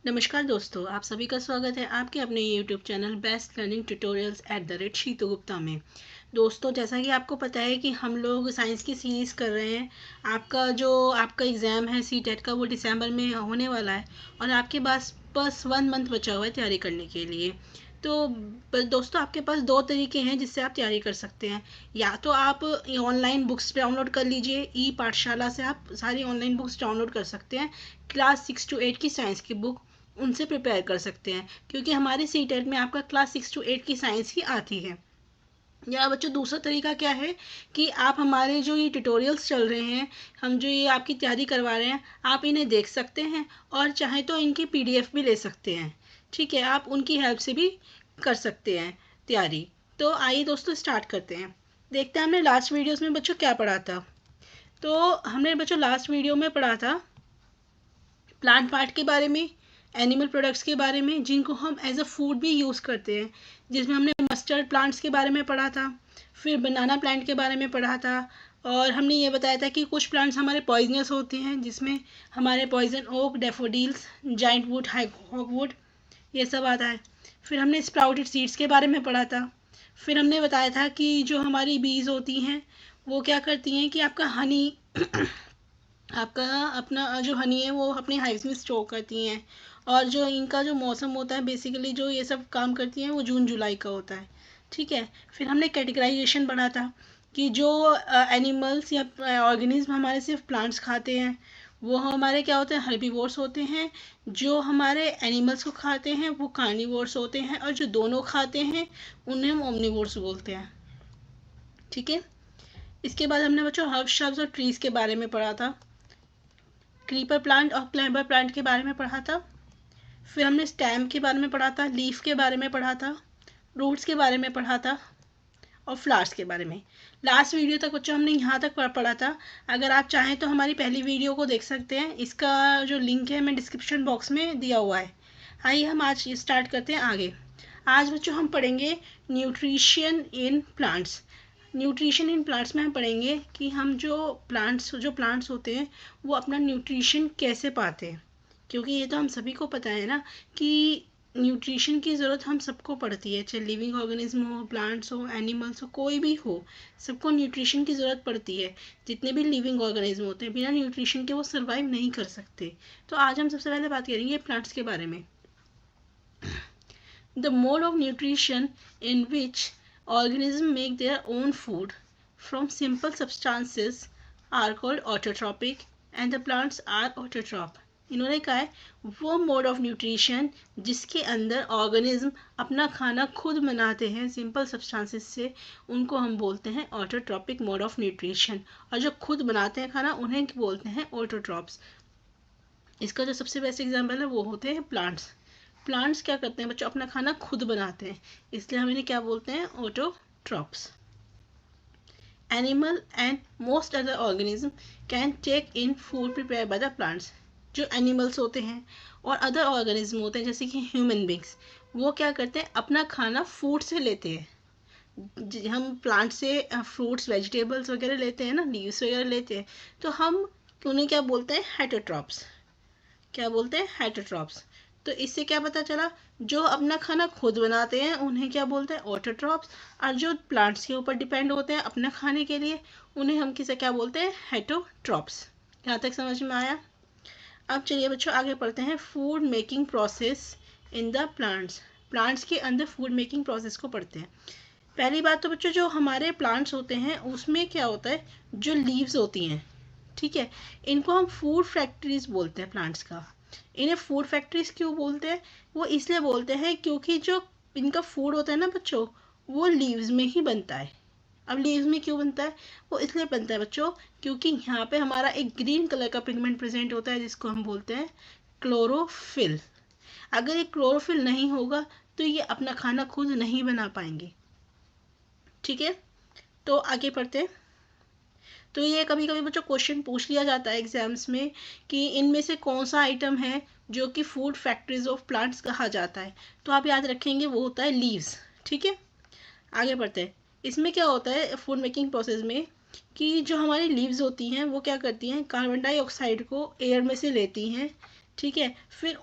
नमस्कार दोस्तों, आप सभी का स्वागत है आपके अपने YouTube channel best learning tutorials @Sheetu Gupta में। दोस्तों, जैसा कि आपको पता है कि हम लोग साइंस की सीरीज़ कर रहे हैं। आपका एग्ज़ाम है सी टेट का, वो दिसंबर में होने वाला है और आपके पास बस 1 मंथ बचा हुआ है तैयारी करने के लिए। तो दोस्तों, आपके पास दो तरीके हैं जिससे आप तैयारी कर सकते हैं। या तो आप ऑनलाइन बुक्स डाउनलोड कर लीजिए, ई पाठशाला से आप सारी ऑनलाइन बुक्स डाउनलोड कर सकते हैं। क्लास 6 to 8 की साइंस की बुक उनसे प्रिपेयर कर सकते हैं, क्योंकि हमारे सी टेट में आपका क्लास 6 to 8 की साइंस ही आती है। या बच्चों, दूसरा तरीका क्या है कि आप हमारे जो ये ट्यूटोरियल्स चल रहे हैं, हम जो ये आपकी तैयारी करवा रहे हैं, आप इन्हें देख सकते हैं और चाहे तो इनकी पीडीएफ भी ले सकते हैं। ठीक है, आप उनकी हेल्प से भी कर सकते हैं तैयारी। तो आइए दोस्तों, स्टार्ट करते हैं। देखते हैं हमने लास्ट वीडियोस में बच्चों क्या पढ़ा था। तो हमने बच्चों लास्ट वीडियो में पढ़ा था प्लांट पार्ट के बारे में, एनिमल प्रोडक्ट्स के बारे में जिनको हम एज अ फूड भी यूज़ करते हैं, जिसमें हमने मस्टर्ड प्लांट्स के बारे में पढ़ा था, फिर बनाना प्लांट के बारे में पढ़ा था। और हमने ये बताया था कि कुछ प्लांट्स हमारे पॉइजनस होते हैं, जिसमें हमारे poison oak, daffodils, giant wood, hawkwood, ये सब आता है। फिर हमने स्प्राउटेड सीड्स के बारे में पढ़ा था। फिर हमने बताया था कि जो हमारी बीज होती हैं वो क्या करती हैं कि आपका हनी आपका अपना जो हनी है वो अपने हाइव्स में स्टोर करती हैं। और जो इनका जो मौसम होता है, बेसिकली जो ये सब काम करती हैं, वो जून जुलाई का होता है। ठीक है। फिर हमने कैटेगराइजेशन पढ़ा था कि जो एनिमल्स या ऑर्गेनिज्म हमारे सिर्फ प्लांट्स खाते हैं, वो हमारे क्या होते हैं, हर्बीवोर्स होते हैं। जो हमारे एनिमल्स को खाते हैं वो कार्निवोर्स होते हैं, और जो दोनों खाते हैं उन्हें हम ओमनिवोर्स बोलते हैं। ठीक है। इसके बाद हमने बच्चों हर्ब श्रब्स और ट्रीज के बारे में पढ़ा था। क्रीपर प्लांट और क्लाइंबर प्लांट के बारे में पढ़ा था। फिर हमने स्टेम के बारे में पढ़ा था, लीफ के बारे में पढ़ा था, रूट्स के बारे में पढ़ा था और फ्लावर्स के बारे में। लास्ट वीडियो तक बच्चों हमने यहाँ तक पढ़ा था। अगर आप चाहें तो हमारी पहली वीडियो को देख सकते हैं, इसका जो लिंक है मैं डिस्क्रिप्शन बॉक्स में दिया हुआ है। आइए हम आज स्टार्ट करते हैं आगे। आज बच्चों हम पढ़ेंगे nutrition in plants. Nutrition in plants में हम पढ़ेंगे कि हम जो प्लांट्स होते हैं वो अपना न्यूट्रिशन कैसे पाते हैं। क्योंकि ये तो हम सभी को पता है ना कि न्यूट्रिशन की ज़रूरत हम सबको पड़ती है, चाहे लिविंग ऑर्गेनिज्म हो, प्लांट्स हो, एनिमल्स हो, कोई भी हो, सबको न्यूट्रिशन की ज़रूरत पड़ती है। जितने भी लिविंग ऑर्गेनिज्म होते हैं, बिना न्यूट्रिशन के वो सर्वाइव नहीं कर सकते। तो आज हम सबसे पहले बात करेंगे प्लांट्स के बारे में। The mode of nutrition in which organisms make their own food from simple substances are called autotrophic and the plants are autotroph. इन्होंने कहा है वो मोड ऑफ न्यूट्रिशन जिसके अंदर ऑर्गेनिज्म अपना खाना खुद बनाते हैं सिंपल सब्सटेंसेस से, उनको हम बोलते हैं ऑटोट्रॉपिक मोड ऑफ न्यूट्रिशन। और जो खुद बनाते हैं खाना उन्हें बोलते हैं ऑटोट्रॉप्स। इसका जो सबसे बेस्ट एग्जाम्पल है वो होते हैं प्लांट्स। प्लांट्स क्या करते हैं बच्चों, अपना खाना खुद बनाते हैं, इसलिए हम इन्हें क्या बोलते हैं, autotrophs. Animal and most other organism can take in food prepare by the plants. जो एनिमल्स होते हैं और अदर ऑर्गेनिज्म होते हैं जैसे कि ह्यूमन बींग्स, वो क्या करते हैं, अपना खाना फूड से लेते हैं। हम प्लांट से फ्रूट्स वेजिटेबल्स वगैरह लेते हैं ना, लीव्स वगैरह लेते हैं, तो हम उन्हें क्या बोलते हैं, हेटरोट्रॉप्स। क्या बोलते हैं, हेटरोट्रॉप्स। तो इससे क्या पता चला, जो अपना खाना खुद बनाते हैं उन्हें क्या बोलते हैं, ऑटोट्रॉप्स। और जो प्लांट्स के ऊपर डिपेंड होते हैं अपने खाने के लिए, उन्हें हम किसे क्या बोलते हैं, हेटरोट्रॉप्स। यहाँ तक समझ में आया। अब चलिए बच्चों आगे पढ़ते हैं food making process in the plants. Plants के अंदर फूड मेकिंग प्रोसेस को पढ़ते हैं। पहली बात तो बच्चों, जो हमारे प्लांट्स होते हैं उसमें क्या होता है, जो लीव्स होती हैं, ठीक है, इनको हम फूड फैक्ट्रीज बोलते हैं प्लांट्स का। इन्हें फूड फैक्ट्रीज क्यों बोलते हैं, वो इसलिए बोलते हैं क्योंकि जो इनका फूड होता है ना बच्चों, वो लीव्स में ही बनता है। अब लीव्स में क्यों बनता है, वो इसलिए बनता है बच्चों क्योंकि यहाँ पे हमारा एक ग्रीन कलर का पिगमेंट प्रेजेंट होता है जिसको हम बोलते हैं क्लोरोफिल। अगर ये क्लोरोफिल नहीं होगा तो ये अपना खाना खुद नहीं बना पाएंगे। ठीक है, तो आगे पढ़ते हैं। तो ये कभी कभी बच्चों क्वेश्चन पूछ लिया जाता है एग्जाम्स में कि इनमें से कौन सा आइटम है जो कि फूड फैक्ट्रीज ऑफ प्लांट्स कहा जाता है, तो आप याद रखेंगे वो होता है लीव्स। ठीक है, आगे बढ़ते हैं। इसमें क्या होता है फूड मेकिंग प्रोसेस में कि जो हमारी लीव्स होती हैं वो क्या करती हैं, कार्बन डाइऑक्साइड को एयर में से लेती हैं। ठीक है, फिर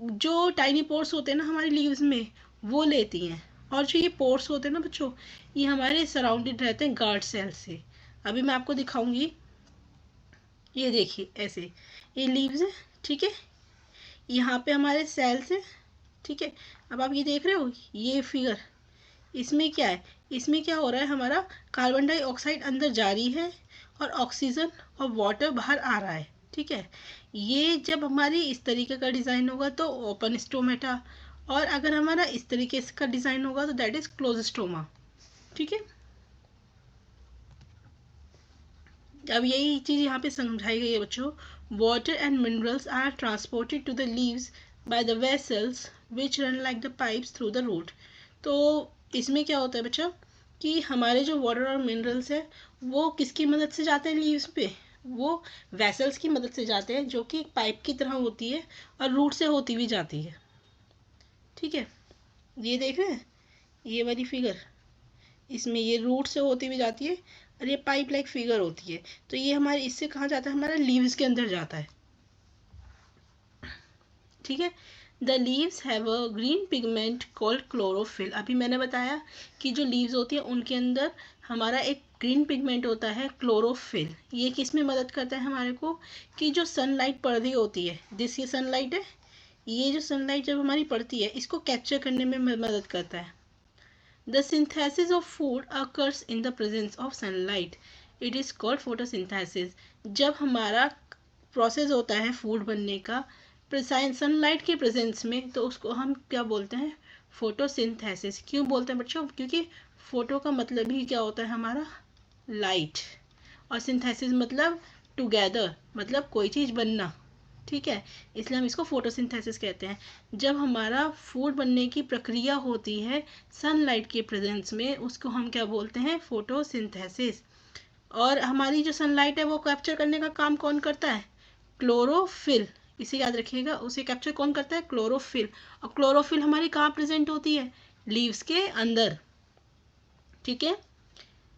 जो टाइनी पोर्स होते हैं ना हमारी लीव्स में, वो लेती हैं। और जो ये पोर्स होते हैं ना बच्चों, ये हमारे सराउंडेड रहते हैं गार्ड सेल से। अभी मैं आपको दिखाऊंगी, ये देखिए ऐसे, ये लीव्स है, ठीक है, यहाँ पे हमारे सेल्स है, ठीक है। अब आप ये देख रहे हो ये फिगर, इसमें क्या है, इसमें क्या हो रहा है, हमारा कार्बन डाइऑक्साइड अंदर जा रही है और ऑक्सीजन और वाटर बाहर आ रहा है, ठीक है। ये जब हमारी इस तरीके का डिज़ाइन होगा तो ओपन स्टोमेटा, और अगर हमारा इस तरीके का डिज़ाइन होगा तो दैट इज क्लोज स्टोमा, ठीक है। अब यही चीज़ यहाँ पे समझाई गई है बच्चों। Water and minerals are transported to the leaves by the vessels which run like the pipes through the root. तो इसमें क्या होता है बच्चा, कि हमारे जो वाटर और मिनरल्स है वो किसकी मदद से जाते हैं लीव्स पे, वो वेसल्स की मदद से जाते हैं, जो कि एक पाइप की तरह होती है और रूट से होती हुई जाती है, ठीक है। ये देख रहे हैं ये वाली फिगर, इसमें ये रूट से होती हुई जाती है और ये पाइप लाइक फिगर होती है। तो ये हमारे इससे कहाँ जाता है, हमारा लीव्स के अंदर जाता है, ठीक है। The leaves have a green pigment called chlorophyll. अभी मैंने बताया कि जो लीव्स होती है उनके अंदर हमारा एक ग्रीन पिगमेंट होता है क्लोरोफिल। ये किस में मदद करता है हमारे को, कि जो सनलाइट पड़ रही होती है, दिस ये सनलाइट है, ये जो सनलाइट जब हमारी पड़ती है इसको कैप्चर करने में मदद करता है। The synthesis of food occurs in the presence of sunlight. It is called photosynthesis. जब हमारा प्रोसेस होता है फूड बनने का सनलाइट के प्रेजेंस में, तो उसको हम क्या बोलते हैं, फोटोसिंथेसिस। क्यों बोलते हैं बच्चों, क्योंकि फोटो का मतलब ही क्या होता है हमारा लाइट, और सिंथेसिस मतलब टुगेदर, मतलब कोई चीज़ बनना, ठीक है। इसलिए हम इसको फोटोसिंथेसिस कहते हैं। जब हमारा फूड बनने की प्रक्रिया होती है सनलाइट के प्रेजेंस में, उसको हम क्या बोलते हैं, फोटोसिंथेसिस। और हमारी जो सनलाइट है वो कैप्चर करने का काम कौन करता है, क्लोरोफिल। इसे याद रखिएगा, उसे कैप्चर कौन करता है, क्लोरोफिल। और क्लोरोफिल हमारी कहाँ प्रेजेंट होती है, लीव्स के अंदर, ठीक है।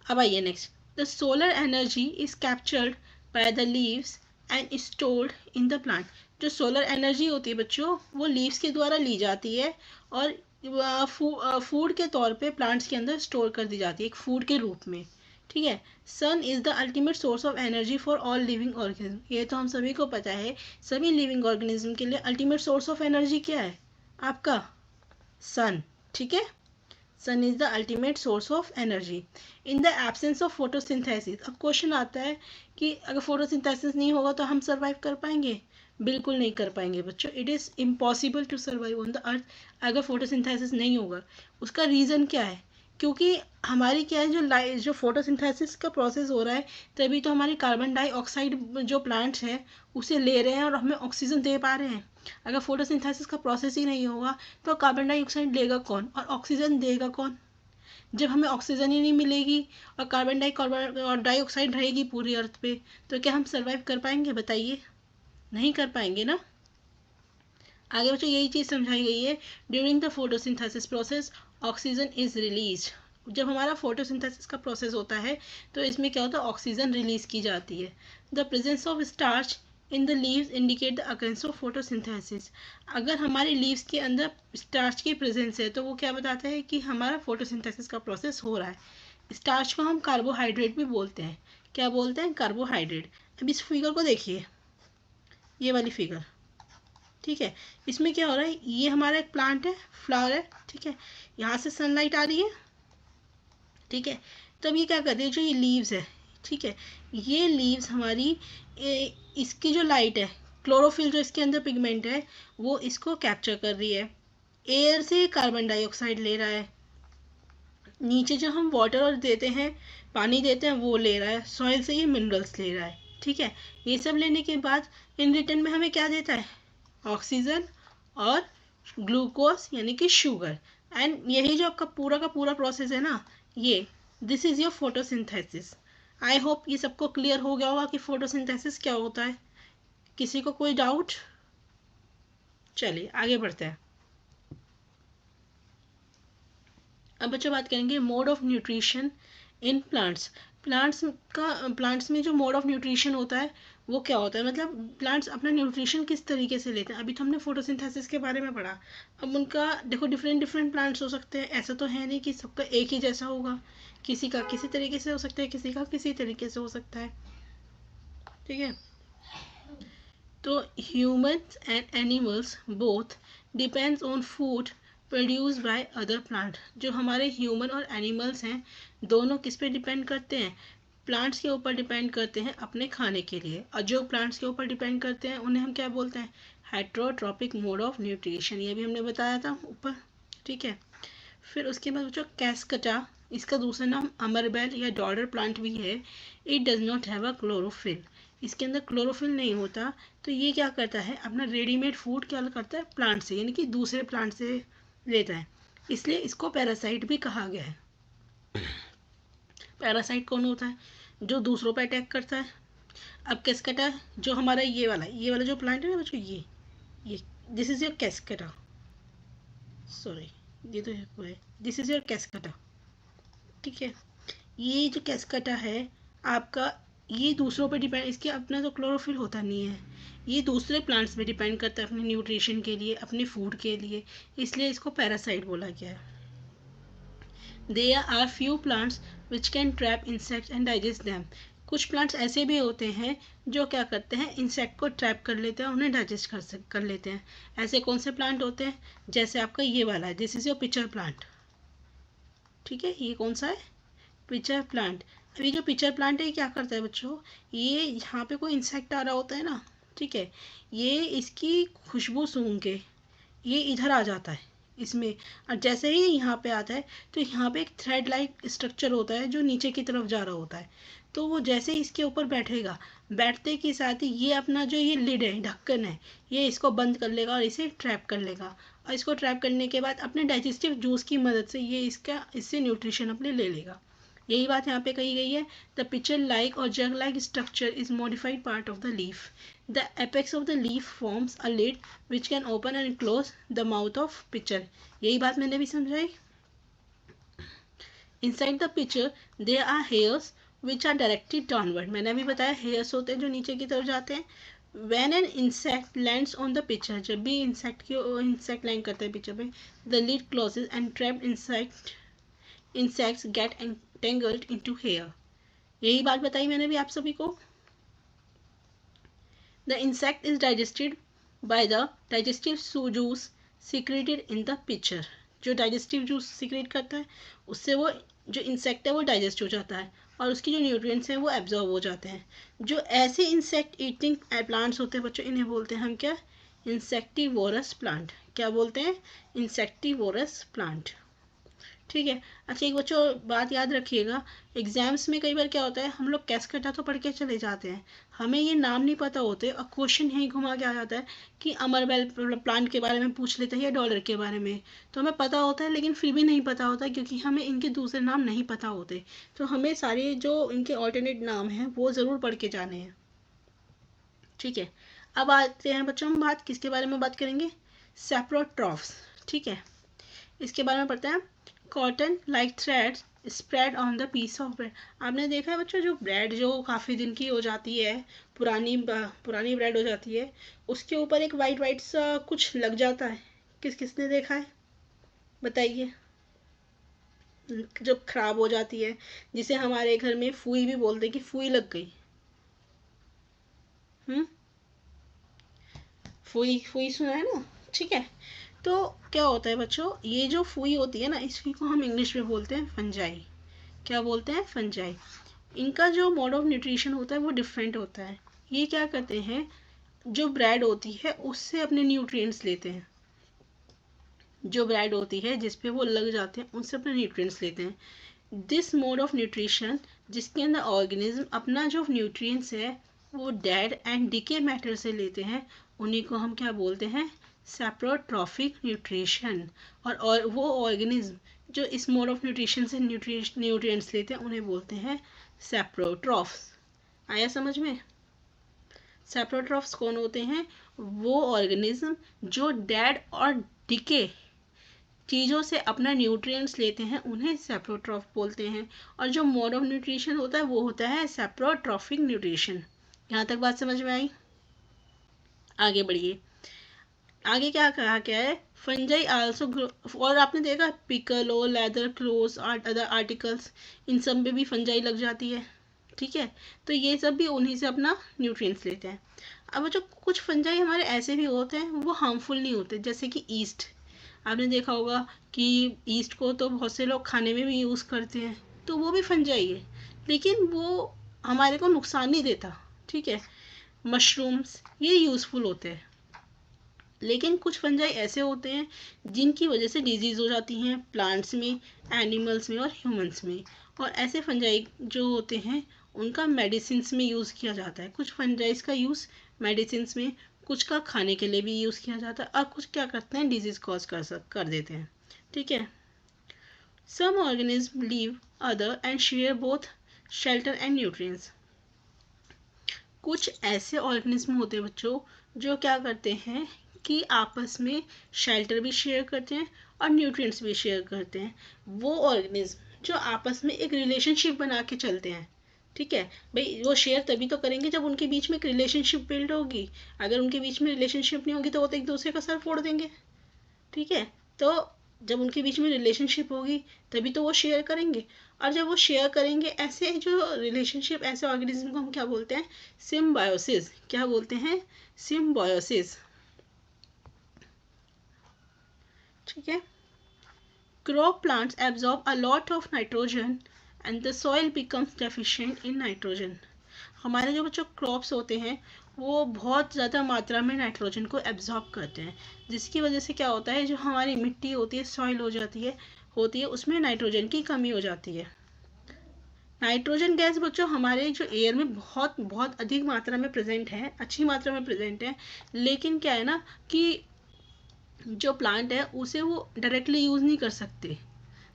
अब आइए next, the solar energy is captured by the leaves and stored in the plant. जो सोलर एनर्जी होती है बच्चों, वो लीव्स के द्वारा ली जाती है और फूड के तौर पे प्लांट्स के अंदर स्टोर कर दी जाती है, एक फूड के रूप में, ठीक है। Sun is the ultimate source of energy for all living organism. ये तो हम सभी को पता है, सभी लिविंग ऑर्गेनिज्म के लिए अल्टीमेट सोर्स ऑफ एनर्जी क्या है, आपका सन, ठीक है। Sun is the ultimate source of energy in the absence of photosynthesis. अब क्वेश्चन आता है कि अगर फोटोसिंथेसिस नहीं होगा तो हम सर्वाइव कर पाएंगे, बिल्कुल नहीं कर पाएंगे बच्चों। It is impossible to survive on the earth अगर फोटोसिंथेसिस नहीं होगा। उसका रीज़न क्या है, क्योंकि हमारी क्या है, जो फोटोसिंथेसिस का प्रोसेस हो रहा है, तभी तो हमारी कार्बन डाइऑक्साइड जो प्लांट्स हैं उसे ले रहे हैं और हमें ऑक्सीजन दे पा रहे हैं। अगर फोटोसिंथेसिस का प्रोसेस ही नहीं होगा तो कार्बन डाइऑक्साइड लेगा कौन और ऑक्सीजन देगा कौन। जब हमें ऑक्सीजन ही नहीं मिलेगी और कार्बन और डाइऑक्साइड रहेगी पूरी अर्थ पे, तो क्या हम सर्वाइव कर पाएंगे, बताइए, नहीं कर पाएंगे ना। आगे बच्चों यही चीज़ समझाई गई है, during the photosynthesis process oxygen is release. जब हमारा फोटोसिंथेसिस का प्रोसेस होता है तो इसमें क्या होता है, ऑक्सीजन रिलीज की जाती है। The presence of starch in the leaves indicate the occurrence of photosynthesis. अगर हमारे लीव्स के अंदर स्टार्च की प्रेजेंस है तो वो क्या बताता है कि हमारा फोटोसिंथेसिस का प्रोसेस हो रहा है। स्टार्च को हम कार्बोहाइड्रेट भी बोलते हैं, क्या बोलते हैं, कार्बोहाइड्रेट। अब इस फिगर को देखिए, ये वाली फिगर, ठीक है। इसमें क्या हो रहा है, ये हमारा एक प्लांट है, फ्लावर है, ठीक है। यहाँ से सनलाइट आ रही है, ठीक है। तो अब ये क्या कर रही है, जो ये लीव्स है, ठीक है, ये लीव्स हमारी इसकी जो लाइट है, क्लोरोफिल जो इसके अंदर पिगमेंट है, वो इसको कैप्चर कर रही है। एयर से कार्बन डाइऑक्साइड ले रहा है, नीचे जो हम वाटर और देते हैं, पानी देते हैं, वो ले रहा है, सॉइल से ये मिनरल्स ले रहा है, ठीक है। ये सब लेने के बाद इन रिटर्न में हमें क्या देता है, ऑक्सीजन और ग्लूकोज यानी कि शुगर। एंड यही जो आपका पूरा का पूरा प्रोसेस है ना, ये this is your photosynthesis. I hope ये सबको क्लियर हो गया होगा कि फोटोसिंथेसिस क्या होता है। किसी को कोई डाउट, चलिए आगे बढ़ते हैं। अब बच्चों बात करेंगे mode of nutrition in plants. Plants में जो मोड ऑफ न्यूट्रिशन होता है वो क्या होता है, मतलब प्लांट्स अपना न्यूट्रिशन किस तरीके से लेते हैं। अभी तो हमने फोटोसिंथेसिस के बारे में पढ़ा। अब उनका देखो डिफरेंट डिफरेंट प्लांट्स हो सकते हैं, ऐसा तो है नहीं कि सबका एक ही जैसा होगा। किसी का किसी तरीके से हो सकता है, किसी का किसी तरीके से हो सकता है। ठीक है, तो humans and animals both depends on food produce by other plant. जो हमारे ह्यूमन और एनिमल्स हैं दोनों किस पे डिपेंड करते हैं, प्लांट्स के ऊपर डिपेंड करते हैं अपने खाने के लिए। और जो प्लांट्स के ऊपर डिपेंड करते हैं उन्हें हम क्या बोलते हैं, हेट्रोट्रॉपिक मोड ऑफ न्यूट्रिशन। ये भी हमने बताया था ऊपर। ठीक है, फिर उसके बाद जो कैस्कटा, इसका दूसरा नाम अमरबेल या डॉलर प्लांट भी है। It does not have a chlorophyll. इसके अंदर क्लोरोफिल नहीं होता। तो ये क्या करता है, अपना रेडीमेड फूड क्या करता है, प्लांट से, यानी कि दूसरे प्लांट से लेता है। इसलिए इसको पैरासाइट भी कहा गया है। पैरासाइट कौन होता है, जो दूसरों पर अटैक करता है। अब कैस्केटा जो हमारा ये वाला जो प्लांट है ना बच्चों, ये दिस इज योर कैस्केटा, सॉरी ये तो है, दिस इज योर कैस्केटा। ठीक है, ये जो कैस्केटा है आपका, ये दूसरों पे डिपेंड, इसके अपना तो क्लोरोफिल होता नहीं है। ये दूसरे प्लांट्स पे डिपेंड करता है अपने न्यूट्रिशन के लिए, अपने फूड के लिए, इसलिए इसको पैरासाइट बोला गया है। There are few plants which can trap insects and digest them. कुछ प्लांट्स ऐसे भी होते हैं जो क्या करते हैं, इंसेक्ट को ट्रैप कर लेते हैं, उन्हें डाइजेस्ट कर लेते हैं। ऐसे कौन से प्लांट होते हैं, जैसे आपका ये वाला है, this is your pitcher plant. ठीक है, ये कौन सा है, पिचर प्लांट। अभी जो पिचर प्लांट है ये क्या करता है बच्चों, ये यहाँ पे कोई इंसेक्ट आ रहा होता है ना, ठीक है, ये इसकी खुशबू सूंघ के ये इधर आ जाता है इसमें। और जैसे ही यहाँ पे आता है तो यहाँ पे एक थ्रेड लाइक स्ट्रक्चर होता है जो नीचे की तरफ जा रहा होता है। तो वो जैसे ही इसके ऊपर बैठेगा, बैठते के साथ ही ये अपना जो ये लिड है, ढक्कन है, ये इसको बंद कर लेगा और इसे ट्रैप कर लेगा। और इसको ट्रैप करने के बाद अपने डाइजेस्टिव जूस की मदद से ये इससे न्यूट्रिशन अपने ले लेगा। यही बात यहाँ पे कही गई है। द पिचर लाइक और jug like structure is modified part of the leaf. The apex of the leaf forms a lid which can open and close the mouth of pitcher। यही बात मैंने भी समझाई। Inside the pitcher there are hairs which are directed downward। मैंने अभी बताया hairs होते हैं जो नीचे की तरफ जाते हैं। When an insect lands on the pitcher, जब भी insect लैंड करता है pitcher पे, the lid closes and trapped insects get entangled into hair। यही बात बताई मैंने भी आप सभी को। The insect is digested by the digestive juice secreted in the pitcher। जो digestive juice secrete करता है उससे वो जो इंसेक्ट है वो डाइजेस्ट हो जाता है और उसकी जो न्यूट्रिएंट्स हैं वो एब्जॉर्ब हो जाते हैं। जो ऐसे इंसेक्ट ईटिंग प्लांट्स होते हैं बच्चों, इन्हें बोलते हैं हम क्या, इंसेक्टिवोरस प्लांट। क्या बोलते हैं, इंसेक्टिवोरस प्लांट। ठीक है, अच्छा एक बच्चों बात याद रखिएगा, एग्जाम्स में कई बार क्या होता है, हम लोग कैस्केटा तो पढ़ के चले जाते हैं, हमें ये नाम नहीं पता होते और क्वेश्चन यहीं घुमा के आ जाता है कि अमरबेल प्लांट के बारे में पूछ लेते हैं या डॉलर के बारे में। तो हमें पता होता है लेकिन फिर भी नहीं पता होता क्योंकि हमें इनके दूसरे नाम नहीं पता होते। तो हमें सारे जो इनके ऑल्टरनेट नाम हैं वो ज़रूर पढ़ के जाने हैं। ठीक है, अब आते हैं बच्चों, हम बात किसके बारे में बात करेंगे, सेप्रोट्रॉफ्स। ठीक है, इसके बारे में पढ़ते हैं। Cotton like threads spread on the piece of bread. आपने देखा है बच्चों, जो ब्रेड जो काफ़ी दिन की हो जाती है, पुरानी ब्रेड हो जाती है, उसके ऊपर एक वाइट वाइट सा कुछ लग जाता है। किसने देखा है बताइए, जब खराब हो जाती है, जिसे हमारे घर में फुई भी बोलते हैं कि फुई लग गई। फुई फुई सुना है ना। ठीक है, तो क्या होता है बच्चों, ये जो फुई होती है ना, इसकी को हम इंग्लिश में बोलते हैं फंजाई। क्या बोलते हैं, फंजाई। इनका जो मोड ऑफ न्यूट्रिशन होता है वो डिफरेंट होता है। ये क्या करते हैं, जो ब्रेड होती है उससे अपने न्यूट्रिएंट्स लेते हैं। जो ब्रेड होती है जिस पे वो लग जाते हैं उनसे अपने न्यूट्रिएंट्स लेते हैं। दिस मोड ऑफ न्यूट्रिशन, जिसके अंदर ऑर्गेनिज्म अपना जो न्यूट्रिएंट्स है वो डेड एंड डिके मैटर से लेते हैं, उन्हीं को हम क्या बोलते हैं, सेप्रोट्रॉफिक न्यूट्रिशन। और वो ऑर्गेनिज्म जो इस मोड ऑफ न्यूट्रिशन से न्यूट्रिएंट्स लेते हैं उन्हें बोलते हैं सेप्रोट्रॉफ्स। आया समझ में। सेप्रोट्रॉफ्स कौन होते हैं, वो ऑर्गेनिज्म जो डेड और डिके चीज़ों से अपना न्यूट्रिएंट्स लेते हैं उन्हें सेप्रोट्रॉफ बोलते हैं। और जो मोड ऑफ न्यूट्रिशन होता है वो होता है सेप्रोट्रॉफिक न्यूट्रिशन। यहाँ तक बात समझ में आई? आगे बढ़िए। आगे क्या कहा क्या है, फंजाई आल्सो ग्रो, और आपने देखा pickles, leather, clothes, other articles, इन सब में भी फंजाई लग जाती है। ठीक है, तो ये सब भी उन्हीं से अपना न्यूट्रिएंट्स लेते हैं। अब जो कुछ फंजाई हमारे ऐसे भी होते हैं वो हार्मफुल नहीं होते, जैसे कि ईस्ट। आपने देखा होगा कि ईस्ट को तो बहुत से लोग खाने में भी यूज़ करते हैं, तो वो भी फंजाई है, लेकिन वो हमारे को नुकसान नहीं देता। ठीक है, मशरूम्स ये यूज़फुल होते हैं, लेकिन कुछ फंजाई ऐसे होते हैं जिनकी वजह से डिजीज़ हो जाती हैं प्लांट्स में, एनिमल्स में और ह्यूमंस में। और ऐसे फंजाई जो होते हैं उनका मेडिसिन्स में यूज़ किया जाता है। कुछ फंजाइस का यूज़ मेडिसिन्स में, कुछ का खाने के लिए भी यूज़ किया जाता है, और कुछ क्या करते हैं डिजीज़ कॉज कर देते हैं। ठीक है, some organism live other and share both shelter and nutrients. कुछ ऐसे ऑर्गेनिज्म होते हैं बच्चों जो क्या करते हैं कि आपस में शेल्टर भी शेयर करते हैं और न्यूट्रिएंट्स भी शेयर करते हैं। वो ऑर्गेनिज्म जो आपस में एक रिलेशनशिप बना के चलते हैं। ठीक है भाई, वो शेयर तभी तो करेंगे जब उनके बीच में एक रिलेशनशिप बिल्ड होगी। अगर उनके बीच में रिलेशनशिप नहीं होगी तो वो तो एक दूसरे का सर फोड़ देंगे। ठीक है, तो जब उनके बीच में रिलेशनशिप होगी तभी तो वो शेयर करेंगे। और जब वो शेयर करेंगे, ऐसे जो रिलेशनशिप, ऐसे ऑर्गेनिज्म को हम क्या बोलते हैं, सिम्बायोसिस। क्या बोलते हैं, सिम्बायोसिस। ठीक है, crop plants absorb a lot of nitrogen and the soil becomes deficient in nitrogen. हमारे जो बच्चों क्रॉप्स होते हैं वो बहुत ज़्यादा मात्रा में नाइट्रोजन को एब्जॉर्ब करते हैं, जिसकी वजह से क्या होता है, जो हमारी मिट्टी होती है, सॉइल होती है उसमें नाइट्रोजन की कमी हो जाती है। नाइट्रोजन गैस बच्चों हमारे जो एयर में बहुत बहुत अधिक मात्रा में प्रेजेंट है, अच्छी मात्रा में प्रेजेंट है, लेकिन क्या है ना कि जो प्लांट है उसे वो डायरेक्टली यूज़ नहीं कर सकते।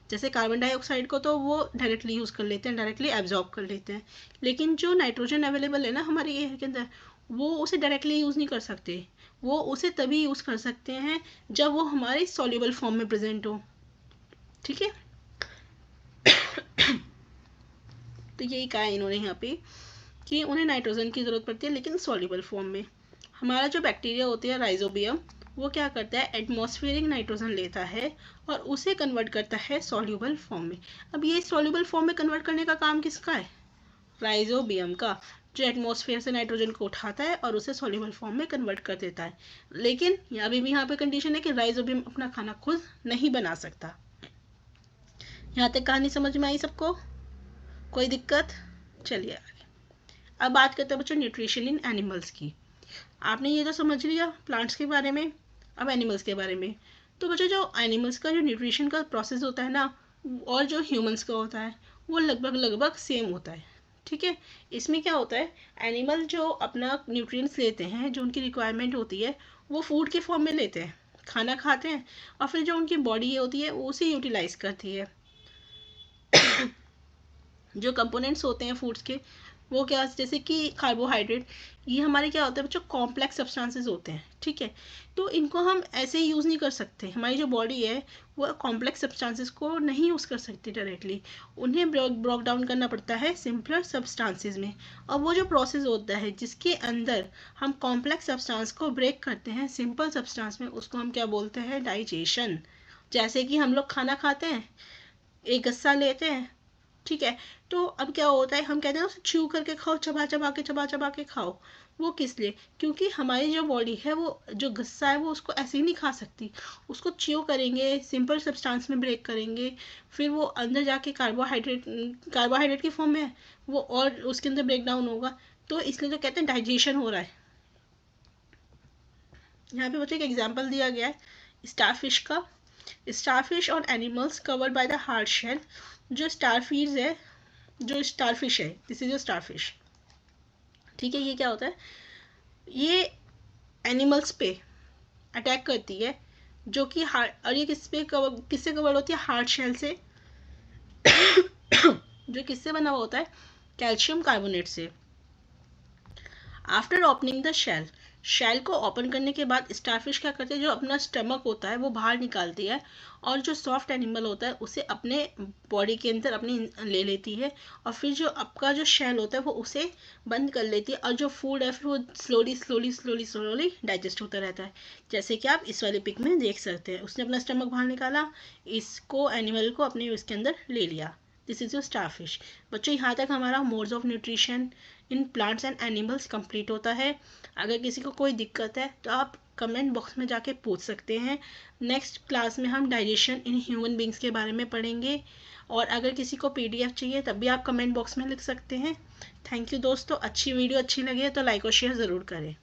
जैसे कार्बन डाइऑक्साइड को तो वो डायरेक्टली यूज़ कर लेते हैं, डायरेक्टली एब्जॉर्ब कर लेते हैं, लेकिन जो नाइट्रोजन अवेलेबल है ना हमारे एयर के अंदर, वो उसे डायरेक्टली यूज़ नहीं कर सकते। वो उसे तभी यूज़ कर सकते हैं जब वो हमारे सॉल्युबल फॉर्म में प्रेजेंट हो। ठीक है, तो यही कहा है इन्होंने यहाँ पे कि उन्हें नाइट्रोजन की ज़रूरत पड़ती है, लेकिन सॉल्युबल फॉर्म में। हमारा जो बैक्टीरिया होती है राइजोबियम, वो क्या करता है, एटमॉस्फेरिक नाइट्रोजन लेता है और उसे कन्वर्ट करता है सॉल्युबल फॉर्म में। अब ये सॉल्युबल फॉर्म में कन्वर्ट करने का काम किसका है, राइजोबियम का, जो एटमॉस्फेयर से नाइट्रोजन को उठाता है और उसे सॉल्युबल फॉर्म में कन्वर्ट कर देता है। लेकिन अभी भी यहाँ पे कंडीशन है कि राइजोबियम अपना खाना खुद नहीं बना सकता। यहाँ तक कहानी समझ में आई सबको, कोई दिक्कत? चलिए आगे। अब बात करते हैं बच्चों न्यूट्रिशन इन एनिमल्स की। आपने ये तो समझ लिया प्लांट्स के बारे में, अब एनिमल्स के बारे में। तो बच्चों जो एनिमल्स का जो न्यूट्रिशन का प्रोसेस होता है ना, और जो ह्यूमंस का होता है वो लगभग लगभग सेम होता है। ठीक है, इसमें क्या होता है, एनिमल जो अपना न्यूट्रिएंट्स लेते हैं, जो उनकी रिक्वायरमेंट होती है वो फूड के फॉर्म में लेते हैं, खाना खाते हैं, और फिर जो उनकी बॉडी होती है वो उसे यूटिलाइज करती है। जो कंपोनेंट्स होते हैं फूड्स के, वो क्या, जैसे कि कार्बोहाइड्रेट, ये हमारे क्या होता है बच्चों, कॉम्प्लेक्स सब्सटेंसेस होते हैं। ठीक है, तो इनको हम ऐसे ही यूज़ नहीं कर सकते। हमारी जो बॉडी है वो कॉम्प्लेक्स सब्सटेंसेस को नहीं यूज़ कर सकती डायरेक्टली, उन्हें ब्रोक डाउन करना पड़ता है सिंपलर सब्सटेंसेस में। और वो जो प्रोसेस होता है जिसके अंदर हम कॉम्प्लेक्स सब्सटेंस को ब्रेक करते हैं सिंपल सब्सटेंस में, उसको हम क्या बोलते हैं, डाइजेशन। जैसे कि हम लोग खाना खाते हैं, एक गस्सा लेते हैं, ठीक है, तो अब क्या होता है, हम कहते हैं उसे च्यू करके खाओ, चबा चबा के खाओ। वो किस लिए, क्योंकि हमारी जो बॉडी है वो जो गुस्सा है वो उसको ऐसे ही नहीं खा सकती, उसको च्यू करेंगे, सिंपल सब्सटेंस में ब्रेक करेंगे, फिर वो अंदर जाके कार्बोहाइड्रेट की फॉर्म में वो और उसके अंदर ब्रेक डाउन होगा। तो इसलिए तो कहते हैं डाइजेशन हो रहा है। यहाँ पे बच्चों एक एग्जाम्पल दिया गया है स्टारफिश का। स्टारफिश और animals covered by the hard shell. जो स्टारफिश है, दिस इज स्टारफिश। ठीक है, ये क्या होता है, ये एनिमल्स पे अटैक करती है, जो कि हार्ड, और ये किससे कवर्ड होती है, हार्ड शेल से, जो किससे बना हुआ होता है, कैल्शियम कार्बोनेट से। After opening the shell, shell को ओपन करने के बाद स्टारफिश क्या करती है, जो अपना स्टमक होता है वो बाहर निकालती है और जो सॉफ्ट एनिमल होता है उसे अपने बॉडी के अंदर अपनी ले लेती है, और फिर जो आपका जो शेल होता है वो उसे बंद कर लेती है, और जो फूड है फिर वो slowly slowly slowly slowly digest होता रहता है। जैसे कि आप इस वाले पिक में देख सकते हैं, उसने अपना स्टमक बाहर निकाला, इसको एनिमल को अपने उसके अंदर ले लिया। This is your starfish. बच्चों, यहाँ तक हमारा modes of nutrition in plants and animals complete होता है। अगर किसी को कोई दिक्कत है तो आप कमेंट बॉक्स में जाके पूछ सकते हैं। नेक्स्ट क्लास में हम डाइजेशन इन ह्यूमन बींग्स के बारे में पढ़ेंगे, और अगर किसी को PDF चाहिए तब भी आप कमेंट बॉक्स में लिख सकते हैं। थैंक यू दोस्तों, अच्छी वीडियो अच्छी लगी है तो लाइक और शेयर ज़रूर करें।